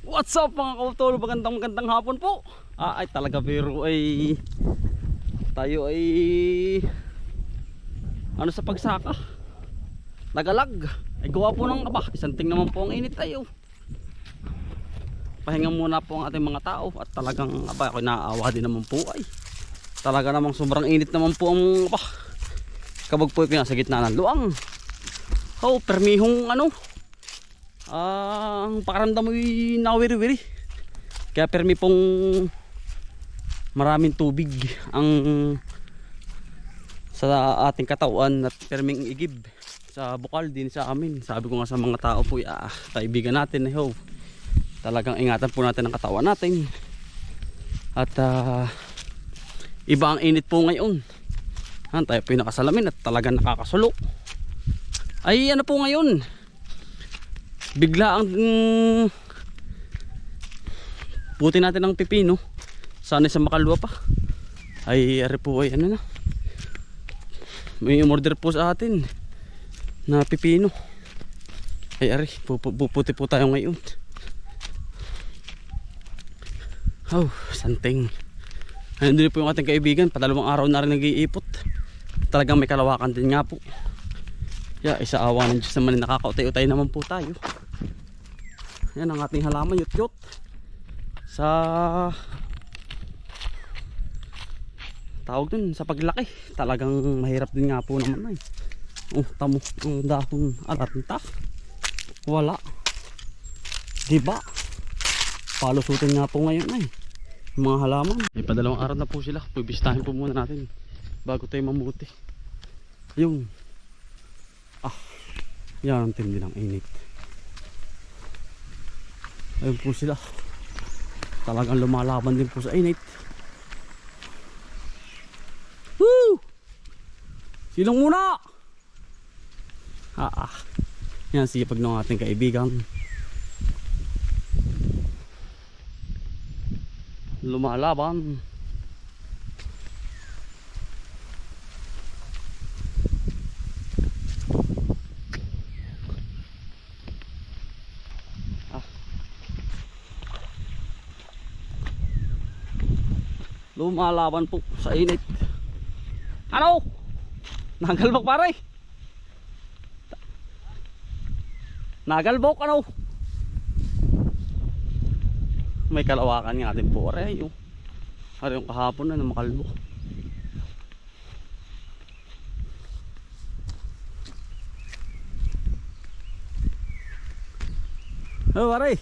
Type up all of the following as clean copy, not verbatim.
What's up mga kautol? Magandang hapon po. Ay talaga pero ay tayo ay ano sa pagsaka. Nagalag. Ay gawa po ng isang ting naman po ang init tayo. Pahinga muna po ang ating mga tao at talagang ako naaawa din naman po ay. Talaga namang sobrang init naman po ang kabag po yung nasa gitna ng luang. Oh, permihong ano. Ang pakaramdam mo yung nawiri-wiri. Kaya permi pong maraming tubig ang sa ating katawan at perming igib sa bukal din sa amin. Sabi ko nga sa mga tao po, kaibigan natin, talagang ingatan po natin ang katawan natin. At iba ang init po ngayon. Tayo po yung nakasalamin at talagang nakakasulo. Ay ano po ngayon, bigla ang buti natin ng pipino. Sana sa makalwa pa. Ay ari po ay ano na, may order po sa atin na pipino. Ay ari, puputi po tayo ngayon. Oh, santing. Nandun po yung ating kaibigan, padalawang araw na rin nag-iipot. Talagang may kalawakan din nga po. Isa awa ng Diyos naman, nakakautay-utay naman po tayo. Yan ang ating halaman, yut-yut. Sa tawag dun, sa paglaki. Talagang mahirap din nga po naman ay. Tamo, ang dahon alanta. Wala. Diba? Palusutin nga po ngayon ay. Yung mga halaman. May padalawang araw na po sila. Pubistahin po muna natin bago tayo mamuti. Ayun. Yan ang tindi ng init. Ayun po sila. Talagang lumalaban din po sa init. Woo! Silong muna! Yan sipag ng ating kaibigan. Lumalaban. Lumalaban po sa init. Ano? Nagalbok pare. Nagalbok ano? May kalawakan nga din po pare. Yung kahapon na makalbok. Oh pare,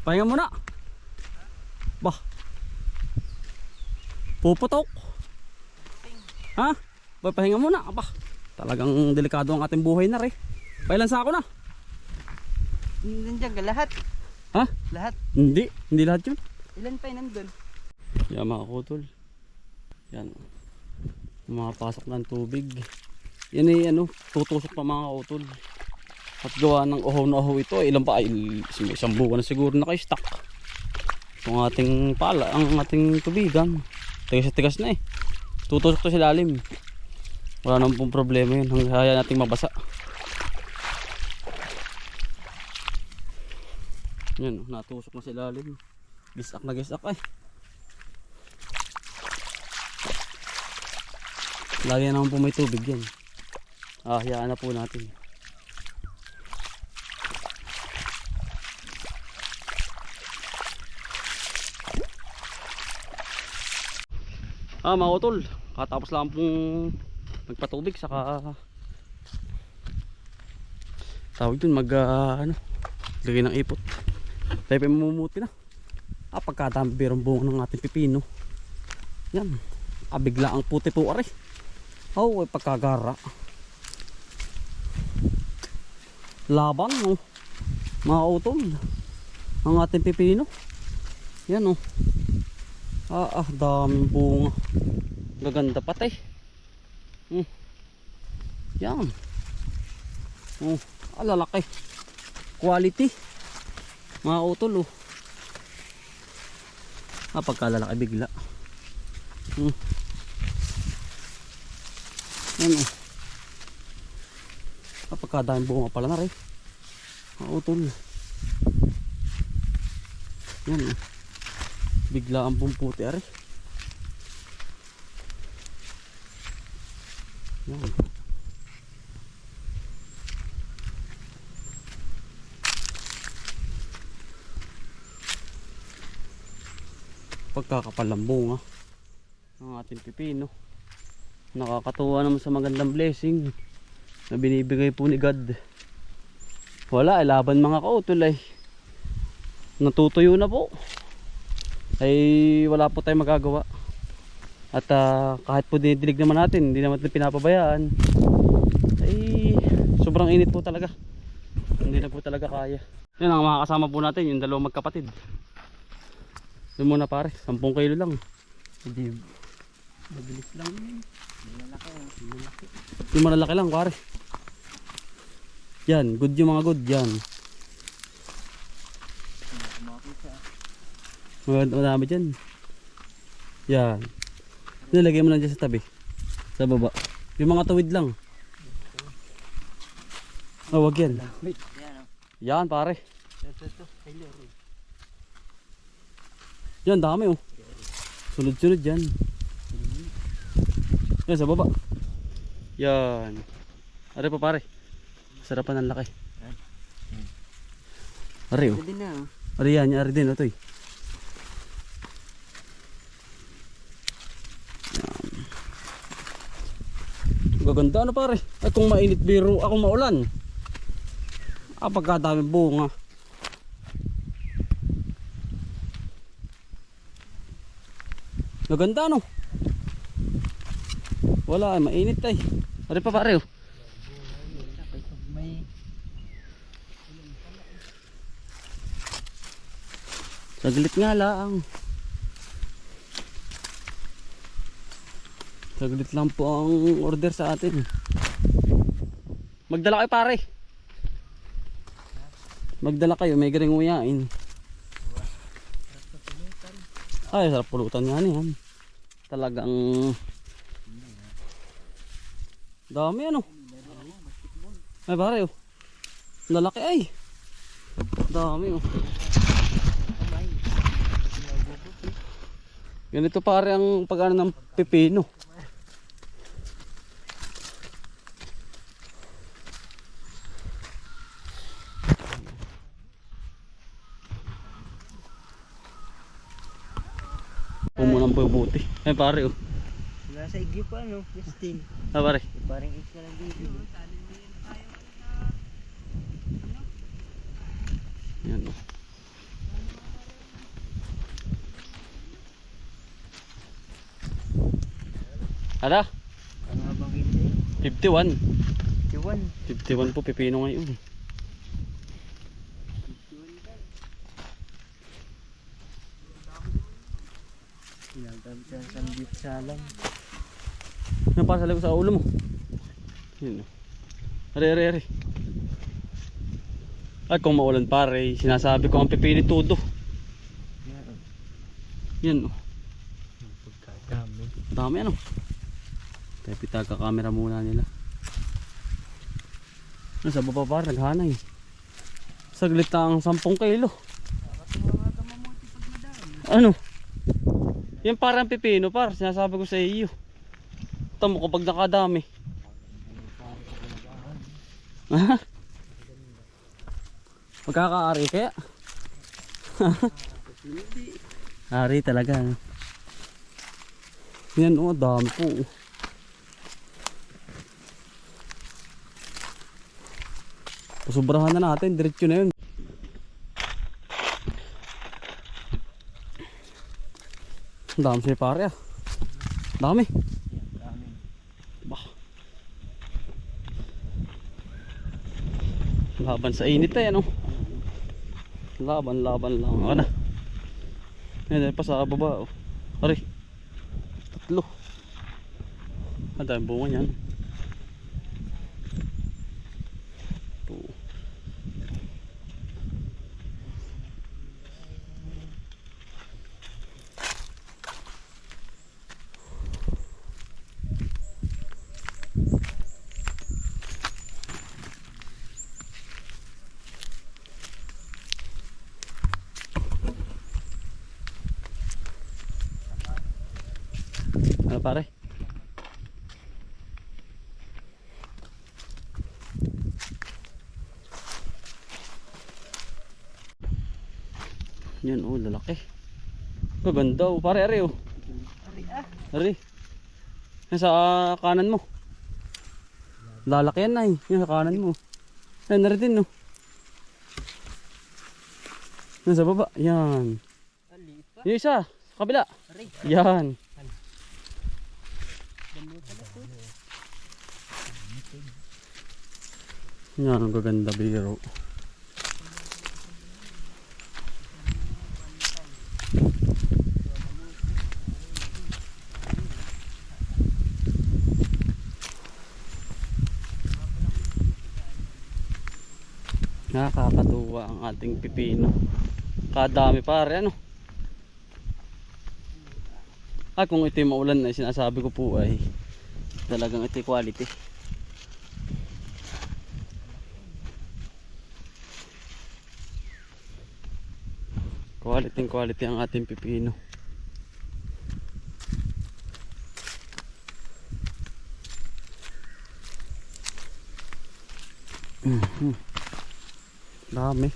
pahinga muna. Bah, puputok. Ha? Pahinga muna. Talagang delikado ang ating buhay na rin. Pailan sa ako na? Nandiyan ka lahat. Ha? Lahat? Hindi lahat yun. Ilan pa yun nandun? Yan mga kutol. Yan. Mga pasok ng tubig. Yan ay tutusok pa mga kutol. At gawa ng uhaw na uhaw ito, ilan pa ay isang buwan na siguro naka-stock. Itong ating pala, ang ating tubigan. Tigas na eh. Tutusok to sa lalim. Wala naman pong problema yun. Hanggang kaya nating mabasa. Yan, natusok na sa lalim. Gisak na gisak ay. Lagi naman po may tubig yan. Hayaan na po natin. Mga utol, katapos lang pong magpatubig saka tawag dun lagay ng ipot. Tayo pa mamumuti na. Pagkadami birong bunga ng ating pipino. Yan, bigla ang puti po ari. Ay pagkagara. Laban mga utol ang ating pipino. Yan daming bunga. Gaganda patay. Yan. Lalaki. Quality. Mga utol pagkalalaki bigla. Yan pagkadaming bunga pala na rin. Mga utol. Yan oh. Bigla ang pumputi ari. Yan. Pagkakapalambong ang ating pipino. Nakakatuwa naman sa magandang blessing na binibigay po ni God. Wala, laban mga kautol ay natutuyo na po. Ay wala po tayong magagawa. At kahit po dinidilig naman natin, hindi naman natin pinapabayaan. Ay sobrang init po talaga. Hindi na po talaga kaya. Yan ang mga kasama po natin, yung dalawang magkapatid. Yun muna pare, 10 kilo lang. Hindi, mabilis lang yun. Yung malalaki lang pare. Yan, good yung mga good yan. Madami dyan. Yan. Nilagay mo lang dyan sa tabi. Sa baba. Yung mga tuwid lang. Oh, wag yan. Yan pare. Yan dami oh. Sunod-sunod yan. Yan sa baba. Yan. Are pa pare. Sarapan ng laki. Are oh. Pwede na. Are yan, are din ito eh. Gaganda na pare. Ay kung mainit biro ako maulan. Pagkadami bunga. Gaganda no. Wala ay mainit ay. Ari pa pare oh. Saglit nga lang. Saglit lang po ang order sa atin. Magdala kayo pare. Magdala kayo, may garing uyain. Ay, sarap pulutan nga niyan. Talagang dami ano. Ay pare oh. Lalaki ay. Dami oh. Ganito pare ang pag-ano ng pipino. Pumunang bubuti. Ay pare oh. Nasa igyo pa ano, Justin. Pare. Parang isa lang dito. Yan oh. Ada? Ano nga bang ito? 51. 51. 51 po pipino ngayon. Ginagawa sa sandit salang. Ano para sa lago sa ulo mo? Yun. Are. Ay kung maulan pare, sinasabi ko ang pipili todo. Yan oh. Pagkadami. Dami ano. Kaya pitaga camera muna nila. Nasa baba pare, naghanay. Saglit ang 10 kilo. Ano? Yan parang pipino par, sinasabi ko sa iyo. Tamo ko pag nakadami. Magkakaari kaya? Ari talaga. Yan oh, dami po. Pasubrahan na natin, diretso na yun. Dami siya pare ah. Dami. Bah. Laban sa init eh ano. Laban lang. Ano? Yan pa sa baba oh. Ari. 3. Ang dami bunga niyan. pare. Yan oh, lalaki. Gaganda oh, pare are oh. Are. Yan sa kanan mo. Lalaki yan ay. Yan sa kanan mo. Yan na rin no. Yan sa baba. Yan. Yung isa. Sa kabila. Yan. Yan ang gaganda biro. Nakakatuwa ang ating pipino. Kadami pare ano. Ay kung ito yung maulan na sinasabi ko po ay talagang ito quality. Quality ang ating pipino. Dami.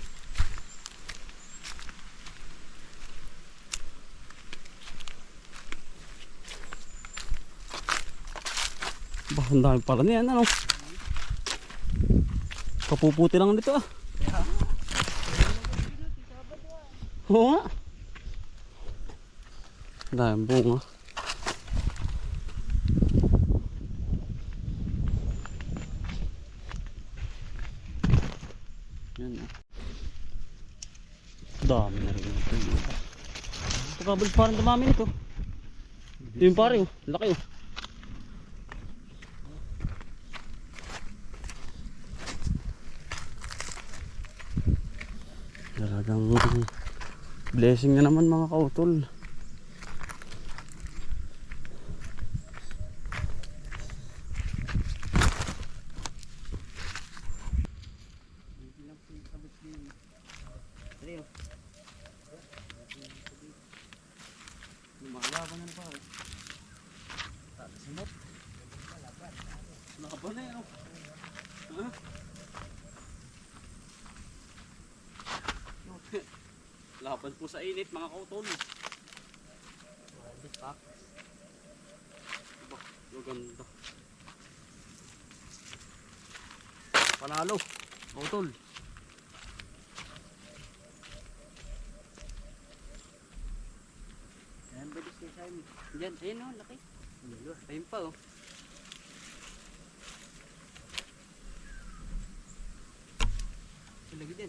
Bah, ang dami pala niyan ano. Kapuputi lang dito ah. Oo nga. Ang dami bunga. Yan ah. Dami na rin ito. Pagkabal parang dumami nito. Yung pare oh, laki oh. Talagang blessing na naman mga kautol. Lumalaban na pare. Simot. Laban na yan oh. Ha? Laban po sa init mga kautol. Aba, gaganda. Panalo, kautol. Ayan, bilis kay Simon. Diyan, ayun o, laki. Ayun pa o. Lagi din.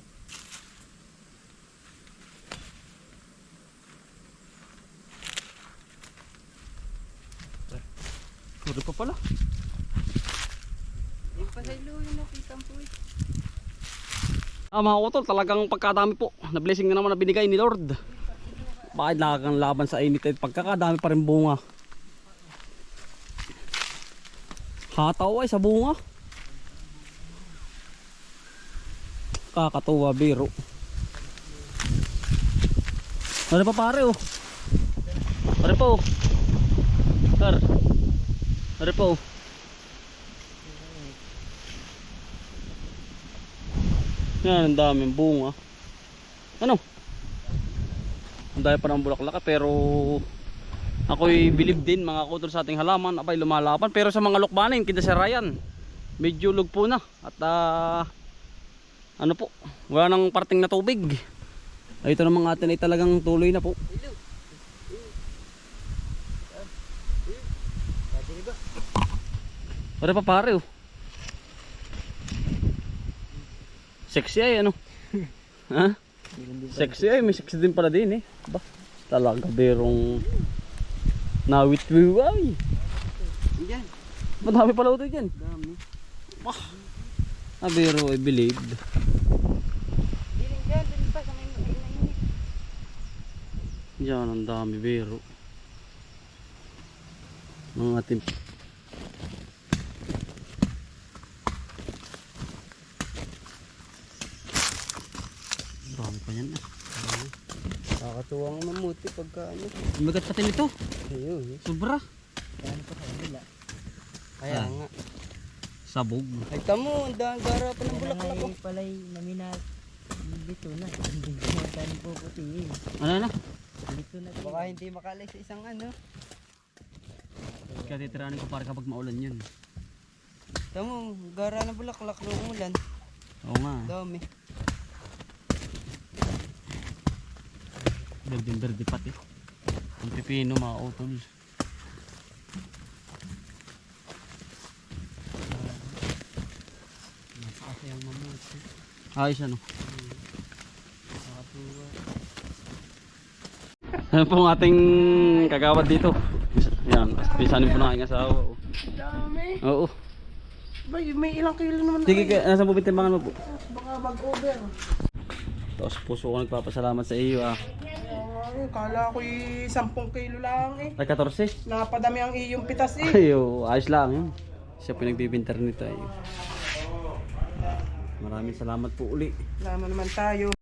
Puro pa pala. Yung pasaylo yung nakita po eh. Mga kautol, talagang pagkadami po. Na blessing na naman na binigay ni Lord. Bakit nakakang laban sa init at pagkakadami pa rin bunga. Hataw ay sa bunga. Kakatuwa biro. Ano pa pare oh. Ano pa oh. Ano pa oh. Yan, ang daming bunga. Ano? Ang dami pa ng bulaklak pero ako'y believe din mga kautol sa ating halaman. Abay lumalaban. Pero sa mga lukbanin, kita si Ryan, medyo lugpo na. At ano po, wala nang parting na tubig. Ay, ito namang atin ay talagang tuloy na po. Pare pa pare oh. Sexy ay ano. Ha? Sexy ay, may sexy din pala din eh. Ba, talaga berong nawit-wiway. Diyan. Madami pala ito dyan. Dami. Bah. Bero I believe. Din pa sa may mainit. Diyan ang dami bero. Mga ating dami pa yan ah. Nakakatuwang mamuti pagka ano. Magat pati nito. Ayun. Sobra. Yan po sa kabila. Kaya Ah. nga. Sabog. Ay tamo, ang gara pa ng bulaklak ko. Ay palay naminat. Dito na. Hindi na tayo puputiin. Ano na? Dito na. Baka hindi makalis sa isang ano. Kaya titiranin ko para kapag maulan yun. Tamo, gara ng bulaklak ng ulan. Oo nga. Dami. Berde pati. Ang pipino mga utol. Kasi ang mamuti. Ayos ano. Ano po ang ating kagawad dito? Yan, pisanin po ng aking asawa. Oh. Dami. Oo. May ilang kilo naman. Sige, nasa po bitimbangan mo po. Baka mag-over. Tapos puso ko nagpapasalamat sa iyo ah. Ay, kala ko 10 kilo lang eh. Ay, 14. Napadami ang iyong pitas eh. Ayo, ayos lang yun. Siya pinagbibinter nito ay. Maraming salamat po uli. Lama naman tayo.